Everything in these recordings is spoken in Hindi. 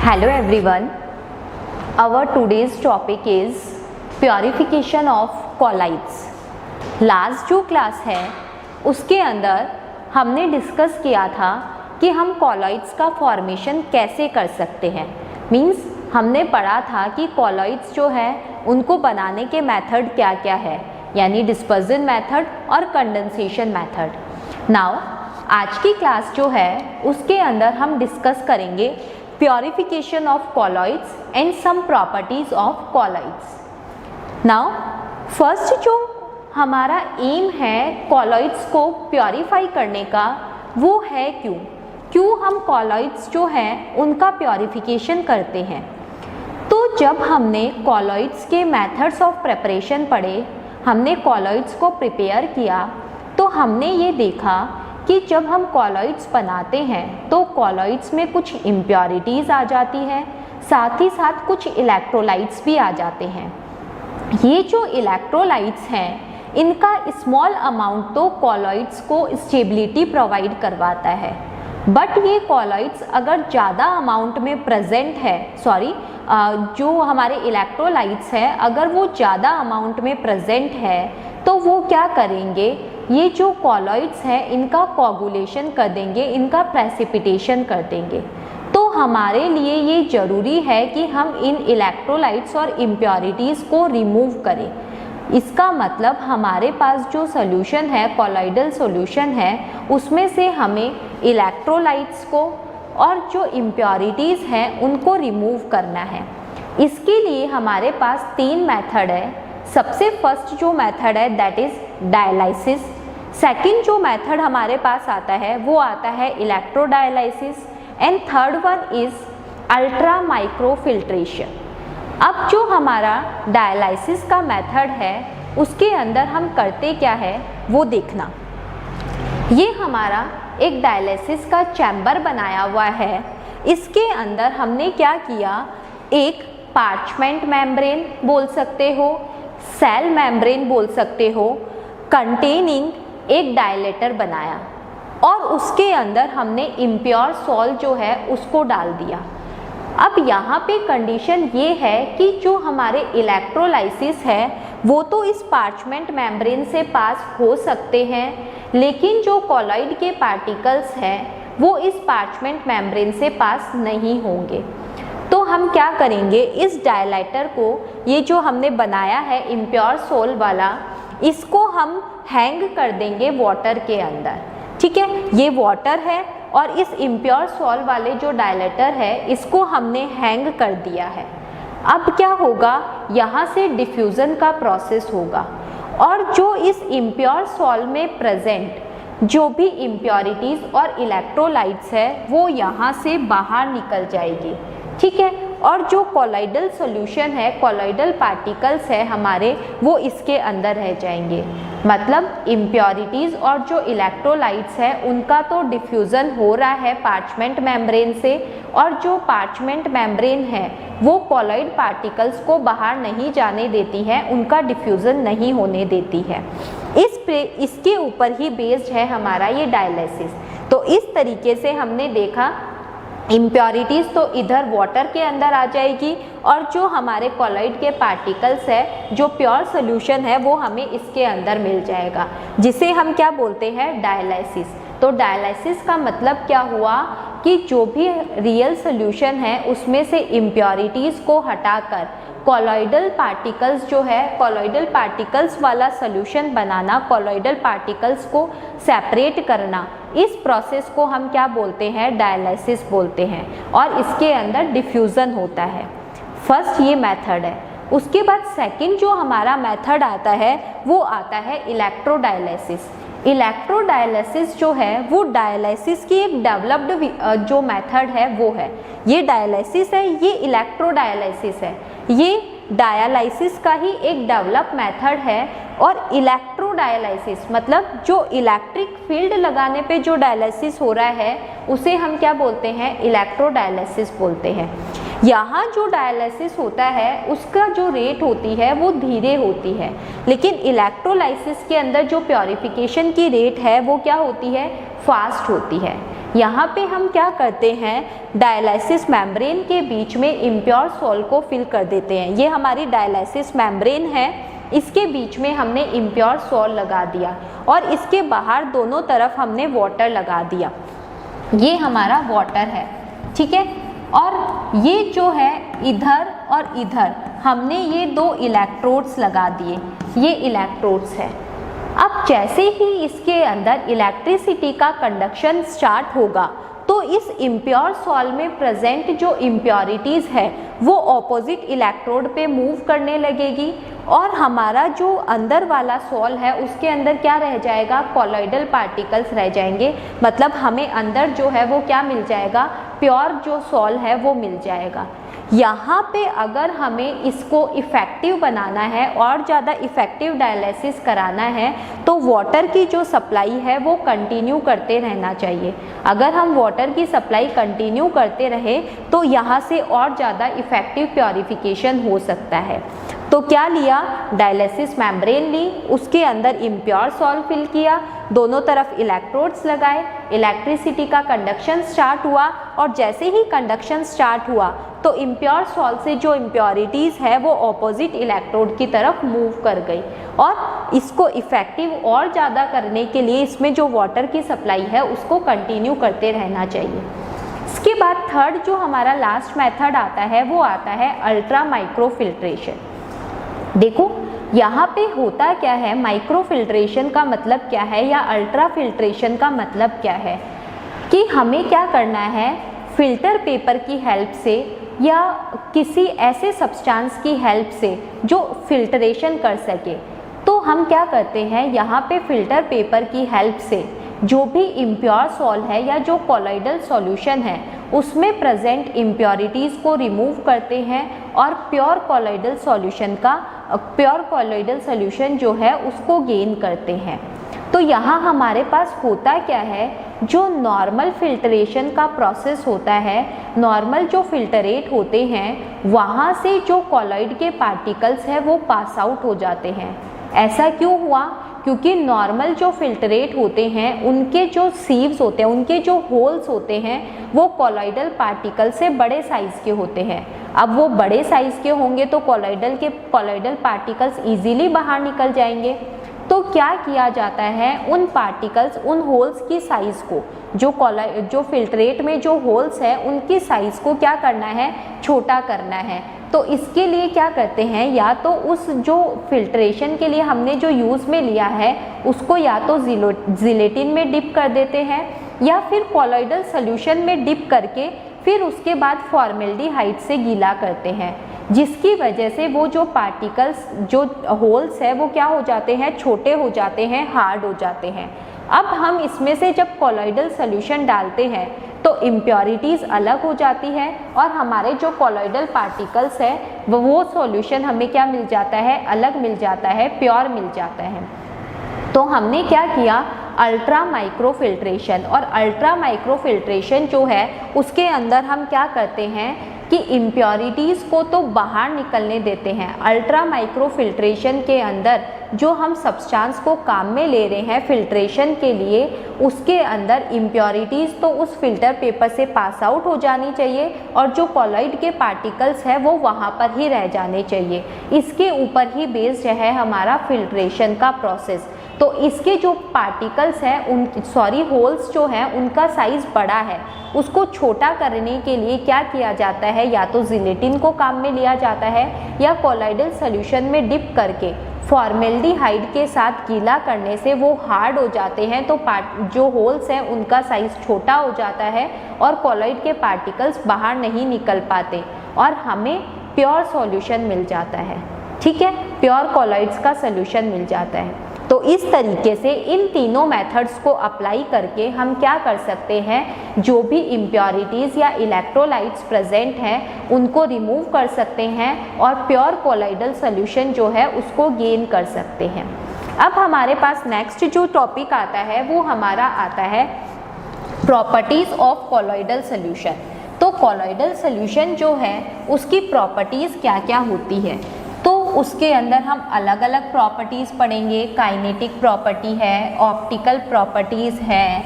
Hello everyone. Our today's topic is purification of colloids. Last जो क्लास है उसके अंदर हमने डिस्कस किया था कि हम कॉलॉइड्स का फॉर्मेशन कैसे कर सकते हैं। मींस हमने पढ़ा था कि कॉलॉइड्स जो है उनको बनाने के मेथड क्या क्या है, यानी डिस्पर्जन मेथड और कंडेंसेशन मेथड। नाउ आज की क्लास जो है उसके अंदर हम डिस्कस करेंगे purification of colloids and some properties of colloids. Now first जो हमारा एम है कॉलॉइड्स को प्योरीफाई करने का वो है क्यों हम कॉलॉइड्स जो हैं उनका प्योरीफिकेशन करते हैं। तो जब हमने कॉलॉइड्स के मेथड्स ऑफ प्रिपरेशन पढ़े, हमने कॉलॉइड्स को प्रिपेयर किया, तो हमने ये देखा कि जब हम कॉलॉइड्स बनाते हैं तो कॉलॉइड्स में कुछ इम्प्योरिटीज़ आ जाती है, साथ ही साथ कुछ इलेक्ट्रोलाइट्स भी आ जाते हैं। ये जो इलेक्ट्रोलाइट्स हैं इनका स्मॉल अमाउंट तो कॉलॉइड्स को स्टेबिलिटी प्रोवाइड करवाता है, बट ये कॉलॉइड्स अगर ज़्यादा अमाउंट में प्रेजेंट है, जो हमारे इलेक्ट्रोलाइट्स हैं अगर वो ज़्यादा अमाउंट में प्रेजेंट है तो वो क्या करेंगे, ये जो कॉलॉइड्स हैं इनका कोगुलेशन कर देंगे, इनका प्रेसिपिटेशन कर देंगे। तो हमारे लिए ये ज़रूरी है कि हम इन इलेक्ट्रोलाइट्स और इम्प्योरिटीज़ को रिमूव करें। इसका मतलब हमारे पास जो सोल्यूशन है, कॉलॉइडल सोल्यूशन है, उसमें से हमें इलेक्ट्रोलाइट्स को और जो इम्प्योरिटीज़ हैं उनको रिमूव करना है। इसके लिए हमारे पास 3 मेथड है। सबसे फर्स्ट जो मेथड है दैट इज़ डायलाइसिस। सेकंड जो मेथड हमारे पास आता है वो आता है electrodialysis and third one is ultra micro filtration. अब जो हमारा डायलाइसिस का मेथड है उसके अंदर हम करते क्या है वो देखना। ये हमारा एक डायलाइसिस का चैम्बर बनाया हुआ है। इसके अंदर हमने क्या किया, एक पार्चमेंट मेम्ब्रेन बोल सकते हो, सेल मेम्ब्रेन बोल सकते हो, कंटेनिंग एक डायलेटर बनाया और उसके अंदर हमने इम्प्योर सॉल्ट जो है उसको डाल दिया। अब यहाँ पे कंडीशन ये है कि जो हमारे इलेक्ट्रोलाइसिस है वो तो इस पार्चमेंट मेम्ब्रेन से पास हो सकते हैं, लेकिन जो कॉलॉइड के पार्टिकल्स हैं वो इस पार्चमेंट मेम्ब्रेन से पास नहीं होंगे। तो हम क्या करेंगे, इस डायलाइटर को, ये जो हमने बनाया है इम्प्योर सोल वाला, इसको हम हैंग कर देंगे वाटर के अंदर। ठीक है, ये वाटर है और इस इम्प्योर सॉल वाले जो डायलेटर है इसको हमने हैंग कर दिया है। अब क्या होगा, यहाँ से डिफ्यूज़न का प्रोसेस होगा और जो इस इम्प्योर सॉल में प्रेजेंट जो भी इम्प्योरिटीज़ और इलेक्ट्रोलाइट्स है वो यहाँ से बाहर निकल जाएगी। ठीक है, और जो कॉलॉइडल सॉल्यूशन है, कॉलॉइडल पार्टिकल्स है हमारे, वो इसके अंदर रह जाएंगे। मतलब इम्प्योरिटीज़ और जो इलेक्ट्रोलाइट्स है उनका तो डिफ्यूज़न हो रहा है पार्चमेंट मेम्ब्रेन से, और जो पार्चमेंट मेम्ब्रेन है वो कॉलॉइड पार्टिकल्स को बाहर नहीं जाने देती है, उनका डिफ्यूज़न नहीं होने देती है। इसके ऊपर ही बेस्ड है हमारा ये डायलाइसिस। तो इस तरीके से हमने देखा इम्प्योरिटीज़ तो इधर वाटर के अंदर आ जाएगी और जो हमारे कॉलॉइड के पार्टिकल्स है, जो प्योर सोल्यूशन है, वो हमें इसके अंदर मिल जाएगा, जिसे हम क्या बोलते हैं, डायलाइसिस। तो डायलाइसिस का मतलब क्या हुआ कि जो भी रियल सोल्यूशन है उसमें से इम्प्योरिटीज़ को हटाकर कॉलॉइडल पार्टिकल्स जो है, कॉलॉइडल पार्टिकल्स वाला सोल्यूशन बनाना, कॉलॉइडल पार्टिकल्स को सेपरेट करना, इस प्रोसेस को हम क्या बोलते हैं, डायलाइसिस बोलते हैं। और इसके अंदर डिफ्यूज़न होता है। फर्स्ट ये मेथड है। उसके बाद सेकंड जो हमारा मेथड आता है वो आता है इलेक्ट्रोडायलाइसिस। इलेक्ट्रोडायलाइसिस जो है वो डायलाइसिस की एक डेवलप्ड जो मेथड है वो है। ये डायलाइसिस है, ये इलेक्ट्रोडायलाइसिस है, ये डायलाइसिस का ही एक डेवलप मेथड है। और इलेक्ट्रोडायलाइसिस मतलब जो इलेक्ट्रिक फील्ड लगाने पे जो डायलाइसिस हो रहा है उसे हम क्या बोलते हैं, इलेक्ट्रोडायलाइसिस बोलते हैं। यहाँ जो डायलिसिस होता है उसका जो रेट होती है वो धीरे होती है, लेकिन इलेक्ट्रोलाइसिस के अंदर जो प्योरिफिकेशन की रेट है वो क्या होती है, फास्ट होती है। यहाँ पे हम क्या करते हैं, डायलिसिस मेम्ब्रेन के बीच में इम्प्योर सॉल्ट को फिल कर देते हैं। ये हमारी डायलिसिस मेम्ब्रेन है, इसके बीच में हमने इम्प्योर सॉल्ट लगा दिया और इसके बाहर दोनों तरफ हमने वाटर लगा दिया। ये हमारा वाटर है, ठीक है। और ये जो है इधर और इधर हमने ये 2 इलेक्ट्रोड्स लगा दिए, ये इलेक्ट्रोड्स है। अब जैसे ही इसके अंदर इलेक्ट्रिसिटी का कंडक्शन स्टार्ट होगा तो इस इम्प्योर सॉल्ट में प्रेजेंट जो इम्प्योरिटीज़ है वो ऑपोजिट इलेक्ट्रोड पे मूव करने लगेगी और हमारा जो अंदर वाला सॉल्ट है उसके अंदर क्या रह जाएगा, कॉलॉइडल पार्टिकल्स रह जाएंगे। मतलब हमें अंदर जो है वो क्या मिल जाएगा, प्योर जो सॉल्ट है वो मिल जाएगा। यहाँ पे अगर हमें इसको इफ़ेक्टिव बनाना है और ज़्यादा इफ़ेक्टिव डायलिसिस कराना है तो वाटर की जो सप्लाई है वो कंटिन्यू करते रहना चाहिए। अगर हम वाटर की सप्लाई कंटिन्यू करते रहे तो यहाँ से और ज़्यादा इफ़ेक्टिव प्योरिफिकेशन हो सकता है। तो क्या लिया, डायलिसिस मेम्ब्रेन ली, उसके अंदर इम्प्योर सॉल्ट फिल किया, दोनों तरफ इलेक्ट्रोड्स लगाए, इलेक्ट्रिसिटी का कंडक्शन स्टार्ट हुआ और जैसे ही कंडक्शन स्टार्ट हुआ तो इम्प्योर सॉल्ट से जो इम्प्योरिटीज़ है वो ऑपोजिट इलेक्ट्रोड की तरफ मूव कर गई। और इसको इफ़ेक्टिव और ज़्यादा करने के लिए इसमें जो वाटर की सप्लाई है उसको कंटिन्यू करते रहना चाहिए। इसके बाद थर्ड जो हमारा लास्ट मेथड आता है वो आता है अल्ट्रा माइक्रो फिल्ट्रेशन। देखो यहाँ पे होता क्या है, माइक्रो फिल्ट्रेशन का मतलब क्या है या अल्ट्रा फिल्ट्रेशन का मतलब क्या है कि हमें क्या करना है, फिल्टर पेपर की हेल्प से या किसी ऐसे सब्सटेंस की हेल्प से जो फिल्ट्रेशन कर सके। तो हम क्या करते हैं, यहाँ पे फिल्टर पेपर की हेल्प से जो भी इम्प्योर सॉल्ट है या जो कॉलॉइडल सॉल्यूशन है उसमें प्रेजेंट इम्प्योरिटीज़ को रिमूव करते हैं और प्योर कॉलॉइडल सॉल्यूशन जो है उसको गेन करते हैं। तो यहाँ हमारे पास होता क्या है, जो नॉर्मल फिल्ट्रेशन का प्रोसेस होता है, नॉर्मल जो फिल्टरेट होते हैं वहाँ से जो कॉलॉइड के पार्टिकल्स हैं वो पास आउट हो जाते हैं। ऐसा क्यों हुआ, क्योंकि नॉर्मल जो फिल्टरेट होते हैं उनके जो सीव्स होते हैं, उनके जो होल्स होते हैं वो कॉलॉइडल पार्टिकल से बड़े साइज़ के होते हैं। अब वो बड़े साइज़ के होंगे तो कॉलॉइडल पार्टिकल्स इजीली बाहर निकल जाएंगे। तो क्या किया जाता है, उन पार्टिकल्स, उन होल्स की साइज़ को, जो फिल्ट्रेट में जो होल्स है उनकी साइज़ को क्या करना है, छोटा करना है। तो इसके लिए क्या करते हैं, या तो उस जो फिल्ट्रेशन के लिए हमने जो यूज़ में लिया है उसको या तो जिलेटिन में डिप कर देते हैं या फिर कॉलॉइडल सॉल्यूशन में डिप करके फिर उसके बाद फॉर्मेल्डिहाइड से गीला करते हैं, जिसकी वजह से वो जो पार्टिकल्स, जो होल्स है वो क्या हो जाते हैं, छोटे हो जाते हैं, हार्ड हो जाते हैं। अब हम इसमें से जब कॉलॉइडल सॉल्यूशन डालते हैं तो इम्प्योरिटीज़ अलग हो जाती है और हमारे जो कॉलॉइडल पार्टिकल्स है वो सॉल्यूशन हमें क्या मिल जाता है, अलग मिल जाता है, प्योर मिल जाता है। तो हमने क्या किया, अल्ट्रा माइक्रो फिल्ट्रेशन। और अल्ट्रा माइक्रो फिल्ट्रेशन जो है उसके अंदर हम क्या करते हैं कि इम्प्योरिटीज़ को तो बाहर निकलने देते हैं। अल्ट्रा माइक्रो फिल्ट्रेशन के अंदर जो हम सब्सटेंस को काम में ले रहे हैं फिल्ट्रेशन के लिए, उसके अंदर इम्प्योरिटीज़ तो उस फिल्टर पेपर से पास आउट हो जानी चाहिए और जो कॉलॉइड के पार्टिकल्स है वो वहाँ पर ही रह जाने चाहिए। इसके ऊपर ही बेस्ड है हमारा फिल्ट्रेशन का प्रोसेस। तो इसके जो पार्टिकल्स हैं होल्स जो हैं उनका साइज़ बड़ा है, उसको छोटा करने के लिए क्या किया जाता है, या तो जिलेटिन को काम में लिया जाता है या कॉलॉइडल सॉल्यूशन में डिप करके फॉर्मेल्डिहाइड के साथ गीला करने से वो हार्ड हो जाते हैं। तो जो होल्स हैं उनका साइज़ छोटा हो जाता है और कॉलॉइड के पार्टिकल्स बाहर नहीं निकल पाते और हमें प्योर सॉल्यूशन मिल जाता है। ठीक है, प्योर कॉलॉइड्स का सॉल्यूशन मिल जाता है। तो इस तरीके से इन तीनों मेथड्स को अप्लाई करके हम क्या कर सकते हैं, जो भी इम्प्योरिटीज़ या इलेक्ट्रोलाइट्स प्रेजेंट हैं उनको रिमूव कर सकते हैं और प्योर कॉलॉइडल सॉल्यूशन जो है उसको गेन कर सकते हैं। अब हमारे पास नेक्स्ट जो टॉपिक आता है वो हमारा आता है प्रॉपर्टीज़ ऑफ कॉलॉइडल सॉल्यूशन। तो कॉलॉइडल सॉल्यूशन जो है उसकी प्रॉपर्टीज़ क्या क्या होती है, तो उसके अंदर हम अलग अलग प्रॉपर्टीज़ पढ़ेंगे। काइनेटिक प्रॉपर्टी है, ऑप्टिकल प्रॉपर्टीज़ है,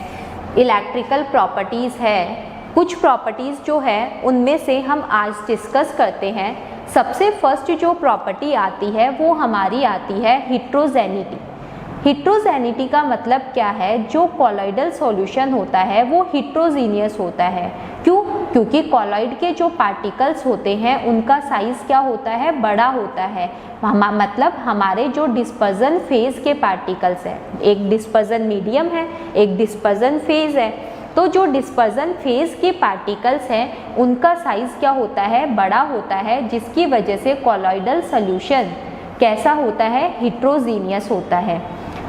इलेक्ट्रिकल प्रॉपर्टीज़ है, कुछ प्रॉपर्टीज़ जो है उनमें से हम आज डिस्कस करते हैं। सबसे फर्स्ट जो प्रॉपर्टी आती है वो हमारी आती है हिट्रोजेनिटी। हिट्रोजेनिटी का मतलब क्या है, जो कॉलॉइडल सॉल्यूशन होता है वो हिट्रोजीनियस होता है। क्यों? क्योंकि कॉलॉइड के जो पार्टिकल्स होते हैं उनका साइज़ क्या होता है, बड़ा होता है। मतलब हमारे जो डिस्पर्जन फेज़ के पार्टिकल्स हैं, एक डिस्पर्जन मीडियम है, एक डिस्पर्जन फेज़ है, तो जो डिस्पर्जन फेज़ के पार्टिकल्स हैं उनका साइज़ क्या होता है, बड़ा होता है, जिसकी वजह से कॉलॉइडल सॉल्यूशन कैसा होता है, हिट्रोजीनियस होता है।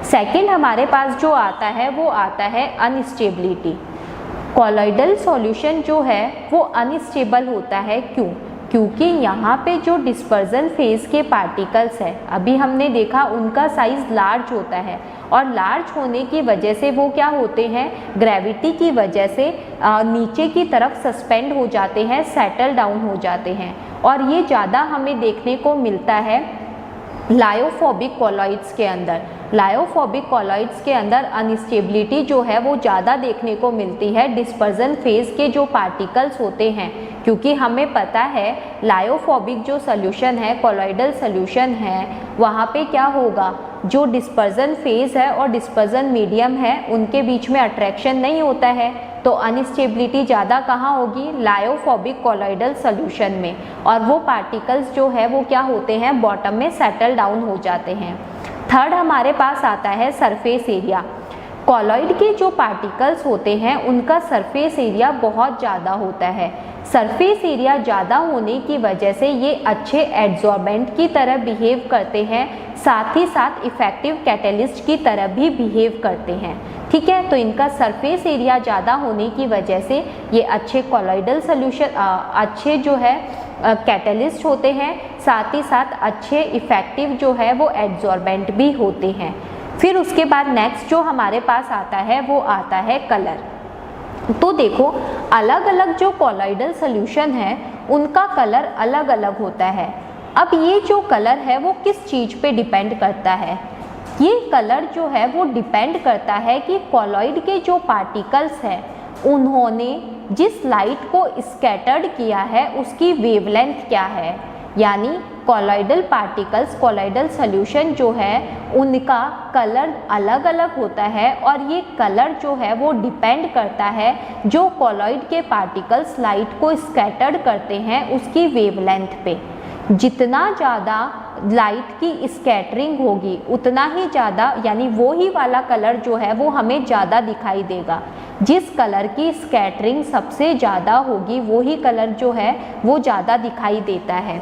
सेकंड हमारे पास जो आता है वो आता है अनस्टेबिलिटी। कॉलॉइडल सॉल्यूशन जो है वो अनस्टेबल होता है। क्यों? क्योंकि यहाँ पे जो डिस्पर्जन फेज़ के पार्टिकल्स हैं, अभी हमने देखा उनका साइज़ लार्ज होता है, और लार्ज होने की वजह से वो क्या होते हैं, ग्रेविटी की वजह से नीचे की तरफ सस्पेंड हो जाते हैं, सेटल डाउन हो जाते हैं। और ये ज़्यादा हमें देखने को मिलता है लायोफोबिक कॉलॉइड्स के अंदर। लायोफोबिक कॉलॉइड्स के अंदर अनस्टेबिलिटी जो है वो ज़्यादा देखने को मिलती है डिस्पर्जन फेज़ के जो पार्टिकल्स होते हैं, क्योंकि हमें पता है लायोफोबिक जो सोल्यूशन है, कॉलॉइडल सोल्यूशन है, वहाँ पे क्या होगा, जो डिस्पर्जन फेज़ है और डिस्पर्जन मीडियम है उनके बीच में अट्रैक्शन नहीं होता है, तो अनस्टेबिलिटी ज़्यादा कहाँ होगी, लायोफोबिक कॉलॉइडल सोल्यूशन में, और वो पार्टिकल्स जो है वो क्या होते हैं, बॉटम में सेटल डाउन हो जाते हैं। थर्ड हमारे पास आता है सरफेस एरिया। कॉलॉइड के जो पार्टिकल्स होते हैं उनका सरफेस एरिया बहुत ज़्यादा होता है। सरफेस एरिया ज़्यादा होने की वजह से ये अच्छे एड्जॉर्बेंट की तरह बिहेव करते हैं, साथ ही साथ इफ़ेक्टिव कैटलिस्ट की तरह भी बिहेव करते हैं। ठीक है, तो इनका सरफेस एरिया ज़्यादा होने की वजह से ये अच्छे कॉलॉइडल सॉल्यूशन, अच्छे जो है कैटलिस्ट होते हैं, साथ ही साथ अच्छे इफ़ेक्टिव जो है वो एड्जॉर्बेंट भी होते हैं। फिर उसके बाद नेक्स्ट जो हमारे पास आता है वो आता है कलर। तो देखो, अलग अलग जो कॉलॉइडल सॉल्यूशन है उनका कलर अलग अलग होता है। अब ये जो कलर है वो किस चीज़ पे डिपेंड करता है, ये कलर जो है वो डिपेंड करता है कि कॉलॉइड के जो पार्टिकल्स हैं उन्होंने जिस लाइट को स्कैटर्ड किया है उसकी वेवलेंथ क्या है। यानी कॉलॉइडल पार्टिकल्स, कॉलॉइडल सॉल्यूशन जो है उनका कलर अलग अलग होता है, और ये कलर जो है वो डिपेंड करता है जो कॉलॉइड के पार्टिकल्स लाइट को स्कैटर्ड करते हैं उसकी वेवलेंथ पे। जितना ज़्यादा लाइट की स्कैटरिंग होगी उतना ही ज़्यादा, यानी वो ही वाला कलर जो है वो हमें ज़्यादा दिखाई देगा। जिस कलर की स्कैटरिंग सबसे ज़्यादा होगी वो ही कलर जो है वो ज़्यादा दिखाई देता है।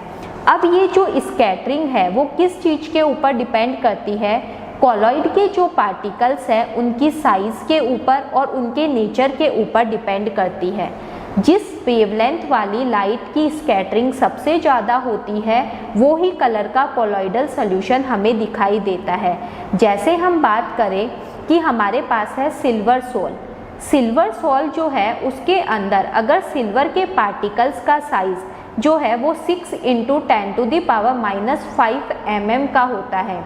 अब ये जो स्कैटरिंग है वो किस चीज़ के ऊपर डिपेंड करती है, कॉलॉइड के जो पार्टिकल्स हैं उनकी साइज़ के ऊपर और उनके नेचर के ऊपर डिपेंड करती है। जिस वेवलेंथ वाली लाइट की स्कैटरिंग सबसे ज़्यादा होती है वो ही कलर का कॉलॉइडल सॉल्यूशन हमें दिखाई देता है। जैसे हम बात करें कि हमारे पास है सिल्वर सोल। सिल्वर सोल जो है उसके अंदर अगर सिल्वर के पार्टिकल्स का साइज़ जो है वो 6 × 10⁻⁻5 mm का होता है,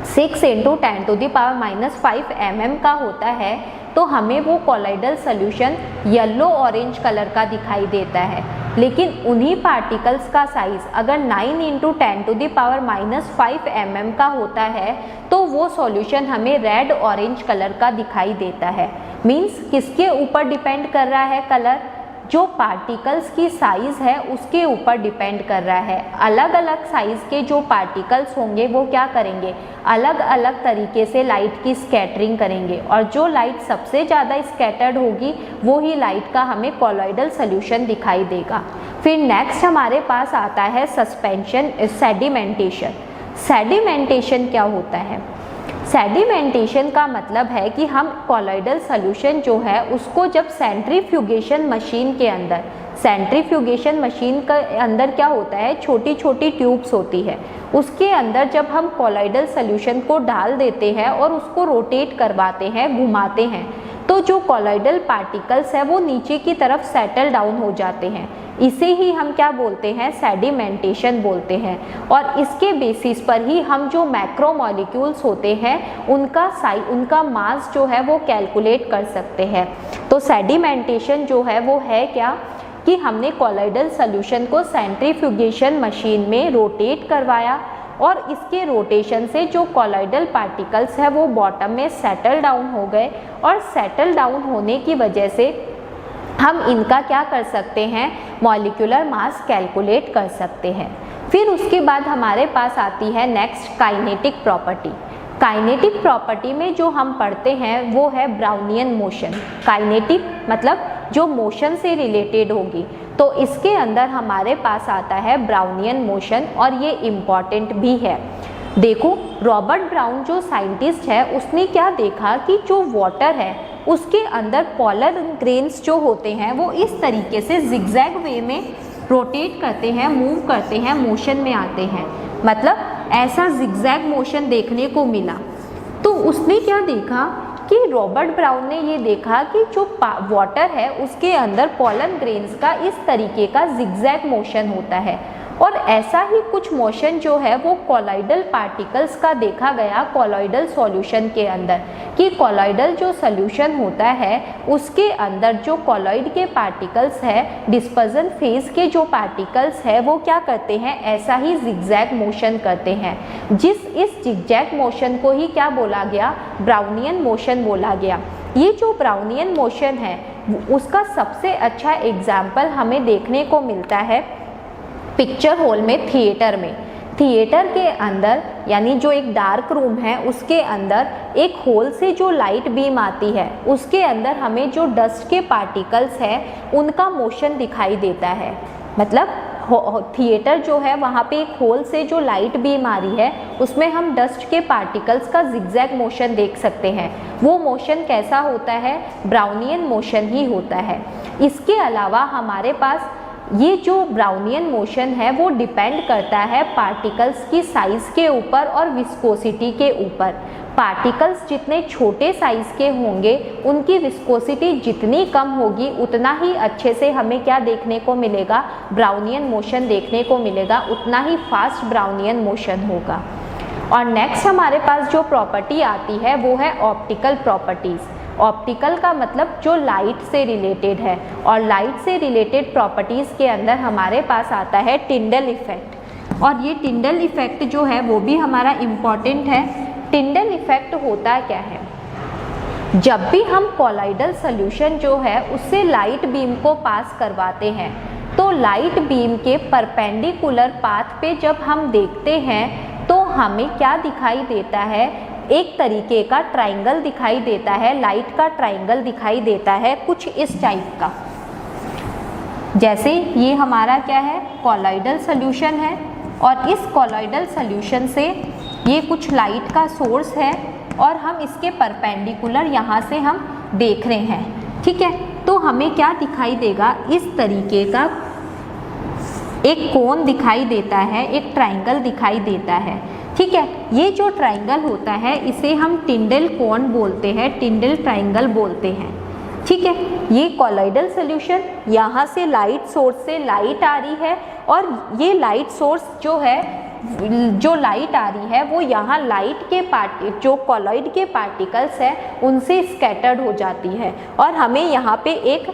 6 × 10⁻⁻5 mm का होता है, तो हमें वो colloidal solution yellow orange colour का दिखाई देता है। लेकिन उन्हीं पार्टिकल्स का साइज़ अगर 9 × 10⁻⁻5 mm का होता है तो वो सॉल्यूशन हमें रेड ऑरेंज कलर का दिखाई देता है। मीन्स किसके ऊपर डिपेंड कर रहा है कलर, जो पार्टिकल्स की साइज़ है उसके ऊपर डिपेंड कर रहा है। अलग अलग साइज़ के जो पार्टिकल्स होंगे वो क्या करेंगे, अलग अलग तरीके से लाइट की स्कैटरिंग करेंगे, और जो लाइट सबसे ज़्यादा स्कैटर्ड होगी वो ही लाइट का हमें कॉलॉइडल सॉल्यूशन दिखाई देगा। फिर नेक्स्ट हमारे पास आता है सस्पेंशन, सेडिमेंटेशन। सेडिमेंटेशन क्या होता है, सेडिमेंटेशन का मतलब है कि हम कॉलॉइडल सॉल्यूशन जो है उसको जब सेंट्रीफ्यूगेशन मशीन के अंदर, सेंट्रीफ्यूगेशन मशीन के अंदर क्या होता है, छोटी छोटी ट्यूब्स होती है, उसके अंदर जब हम कॉलॉइडल सॉल्यूशन को डाल देते हैं और उसको रोटेट करवाते हैं, घुमाते हैं, तो जो कॉलॉइडल पार्टिकल्स है वो नीचे की तरफ सेटल डाउन हो जाते हैं। इसे ही हम क्या बोलते हैं, सेडिमेंटेशन बोलते हैं। और इसके बेसिस पर ही हम जो मैक्रोमॉलिक्यूल्स होते हैं उनका मास जो है वो कैलकुलेट कर सकते हैं। तो सेडिमेंटेशन जो है वो है क्या कि हमने कॉलॉइडल सॉल्यूशन को सेंट्रीफ्यूगेशन मशीन में रोटेट करवाया और इसके रोटेशन से जो कॉलॉइडल पार्टिकल्स है वो बॉटम में सेटल डाउन हो गए और सेटल डाउन होने की वजह से हम इनका क्या कर सकते हैं, मॉलिक्यूलर मास कैलकुलेट कर सकते हैं। फिर उसके बाद हमारे पास आती है next kinetic property. Kinetic property में जो हम पढ़ते हैं वो है ब्राउनियन मोशन। काइनेटिक मतलब जो मोशन से रिलेटेड होगी, तो इसके अंदर हमारे पास आता है ब्राउनियन मोशन और ये इम्पॉर्टेंट भी है। देखो रॉबर्ट ब्राउन जो साइंटिस्ट है उसने क्या देखा कि जो वाटर है उसके अंदर पोलर ग्रेन्स जो होते हैं वो इस तरीके से जिगजैग वे में रोटेट करते हैं, मूव करते हैं, मोशन में आते हैं, मतलब ऐसा जिगजैग मोशन देखने को मिला। तो उसने क्या देखा कि रॉबर्ट ब्राउन ने ये देखा कि जो वाटर है उसके अंदर पोलन ग्रेन्स का इस तरीके का जिगजैग मोशन होता है और ऐसा ही कुछ मोशन जो है वो कॉलॉइडल पार्टिकल्स का देखा गया कॉलॉइडल सॉल्यूशन के अंदर, कि कॉलॉइडल जो सॉल्यूशन होता है उसके अंदर जो कॉलॉइड के पार्टिकल्स है, डिस्पर्जन फेज के जो पार्टिकल्स है वो क्या करते हैं, ऐसा ही जिगजैग मोशन करते हैं। इस जिगजैग मोशन को ही क्या बोला गया, ब्राउनियन मोशन बोला गया। ये जो ब्राउनियन मोशन है उसका सबसे अच्छा एग्जाम्पल हमें देखने को मिलता है पिक्चर हॉल में, थिएटर में। थिएटर के अंदर यानी जो एक डार्क रूम है उसके अंदर एक होल से जो लाइट बीम आती है उसके अंदर हमें जो डस्ट के पार्टिकल्स हैं उनका मोशन दिखाई देता है। मतलब थिएटर जो है वहाँ पे एक होल से जो लाइट बीम आ रही है उसमें हम डस्ट के पार्टिकल्स का जिगजैग मोशन देख सकते हैं। वो मोशन कैसा होता है, ब्राउनियन मोशन ही होता है। इसके अलावा हमारे पास ये जो ब्राउनियन मोशन है वो डिपेंड करता है पार्टिकल्स की साइज़ के ऊपर और विस्कोसिटी के ऊपर। पार्टिकल्स जितने छोटे साइज़ के होंगे उनकी विस्कोसिटी जितनी कम होगी उतना ही अच्छे से हमें क्या देखने को मिलेगा, ब्राउनियन मोशन देखने को मिलेगा, उतना ही फास्ट ब्राउनियन मोशन होगा। और नेक्स्ट हमारे पास जो प्रॉपर्टी आती है वो है ऑप्टिकल प्रॉपर्टीज़। ऑप्टिकल का मतलब जो लाइट से रिलेटेड है और लाइट से रिलेटेड प्रॉपर्टीज़ के अंदर हमारे पास आता है टिंडल इफ़ेक्ट। और ये टिंडल इफ़ेक्ट जो है वो भी हमारा इम्पॉर्टेंट है। टिंडल इफ़ेक्ट होता क्या है, जब भी हम कॉलॉइडल सॉल्यूशन जो है उससे लाइट बीम को पास करवाते हैं तो लाइट बीम के परपेंडिकुलर पाथ पे जब हम देखते हैं तो हमें क्या दिखाई देता है, एक तरीके का ट्राइंगल दिखाई देता है, लाइट का ट्राइंगल दिखाई देता है कुछ इस टाइप का। जैसे ये हमारा क्या है, कॉलॉइडल सॉल्यूशन है और इस कॉलॉइडल सॉल्यूशन से ये कुछ लाइट का सोर्स है और हम इसके परपेंडिकुलर यहाँ से हम देख रहे हैं, ठीक है। तो हमें क्या दिखाई देगा, इस तरीके का एक कोन दिखाई देता है, एक ट्राइंगल दिखाई देता है, ठीक है। ये जो ट्राइंगल होता है इसे हम टिंडल कोन बोलते हैं, टिंडल ट्राइंगल बोलते हैं, ठीक है। ये कॉलॉइडल सॉल्यूशन, यहाँ से लाइट सोर्स से लाइट आ रही है और ये लाइट सोर्स जो है, जो लाइट आ रही है वो यहाँ लाइट के जो कॉलॉइड के पार्टिकल्स हैं उनसे स्कैटर्ड हो जाती है और हमें यहाँ पे एक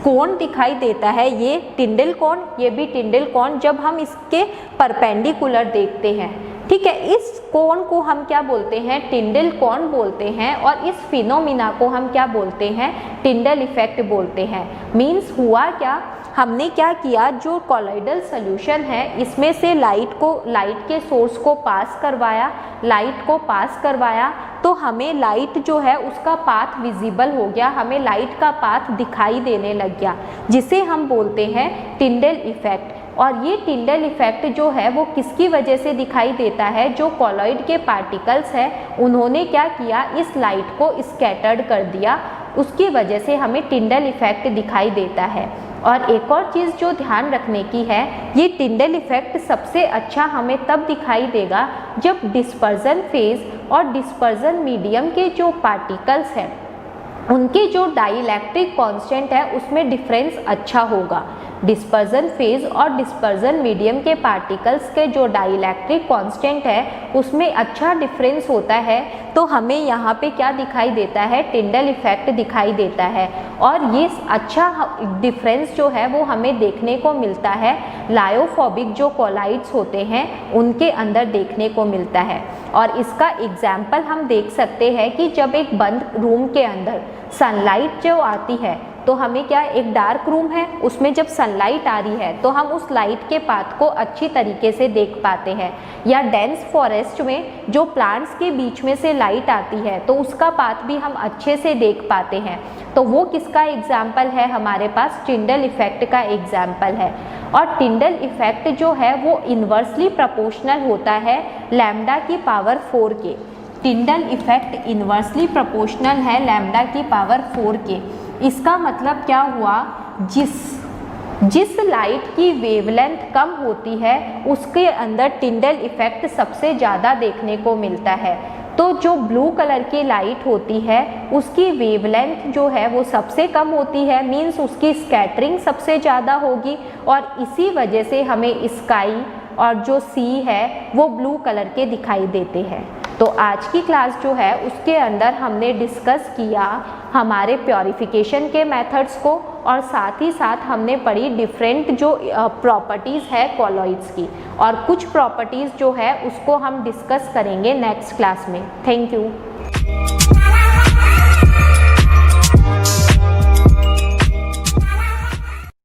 कोन दिखाई देता है, ये टिंडल कोन, ये भी टिंडल कोन, जब हम इसके परपेंडिकुलर देखते हैं, ठीक है। इस कोन को हम क्या बोलते हैं, टिंडल कोन बोलते हैं और इस फिनोमिना को हम क्या बोलते हैं, टिंडल इफेक्ट बोलते हैं। मीन्स हुआ क्या, हमने क्या किया, जो कॉलॉइडल सॉल्यूशन है इसमें से लाइट के सोर्स को पास करवाया, लाइट को पास करवाया तो हमें लाइट जो है उसका पाथ विजिबल हो गया, हमें लाइट का पाथ दिखाई देने लग गया, जिसे हम बोलते हैं टिंडल इफेक्ट। और ये टिंडल इफेक्ट जो है वो किसकी वजह से दिखाई देता है, जो कॉलॉइड के पार्टिकल्स हैं उन्होंने क्या किया, इस लाइट को स्कैटर्ड कर दिया, उसकी वजह से हमें टिंडल इफेक्ट दिखाई देता है। और एक और चीज़ जो ध्यान रखने की है, ये टिंडल इफेक्ट सबसे अच्छा हमें तब दिखाई देगा जब डिस्पर्जन फेज और डिस्पर्जन मीडियम के जो पार्टिकल्स हैं उनके जो डाइलेक्ट्रिक कांस्टेंट है उसमें डिफरेंस अच्छा होगा। डिस्पर्जन फेज और डिस्पर्जन मीडियम के पार्टिकल्स के जो डाइलेक्ट्रिक कांस्टेंट है उसमें अच्छा डिफरेंस होता है, तो हमें यहाँ पे क्या दिखाई देता है, टिंडल इफेक्ट दिखाई देता है। और ये अच्छा डिफरेंस जो है वो हमें देखने को मिलता है लायोफोबिक जो कॉलाइड्स होते हैं उनके अंदर देखने को मिलता है। और इसका एग्जाम्पल हम देख सकते हैं कि जब एक बंद रूम के अंदर सनलाइट जो आती है तो हमें क्या, एक डार्क रूम है उसमें जब सनलाइट आ रही है तो हम उस लाइट के पाथ को अच्छी तरीके से देख पाते हैं। या डेंस फॉरेस्ट में जो प्लांट्स के बीच में से लाइट आती है तो उसका पाथ भी हम अच्छे से देख पाते हैं। तो वो किसका एग्जाम्पल है, हमारे पास टिंडल इफेक्ट का एग्जाम्पल है। और टिंडल इफेक्ट जो है वो इन्वर्सली प्रोपोर्शनल होता है लैम्डा की पावर 4 के। टिंडल इफेक्ट इन्वर्सली प्रोपोर्शनल है लैम्डा की पावर 4 के। इसका मतलब क्या हुआ, जिस लाइट की वेवलेंथ कम होती है उसके अंदर टिंडल इफेक्ट सबसे ज़्यादा देखने को मिलता है। तो जो ब्लू कलर की लाइट होती है उसकी वेवलेंथ जो है वो सबसे कम होती है, मीन्स उसकी स्कैटरिंग सबसे ज़्यादा होगी और इसी वजह से हमें स्काई और जो सी है वो ब्लू कलर के दिखाई देते हैं। तो आज की क्लास जो है उसके अंदर हमने डिस्कस किया हमारे प्योरिफिकेशन के मेथड्स को और साथ ही साथ हमने पढ़ी डिफरेंट जो प्रॉपर्टीज़ है कॉलॉइड्स की, और कुछ प्रॉपर्टीज़ जो है उसको हम डिस्कस करेंगे नेक्स्ट क्लास में। Thank you.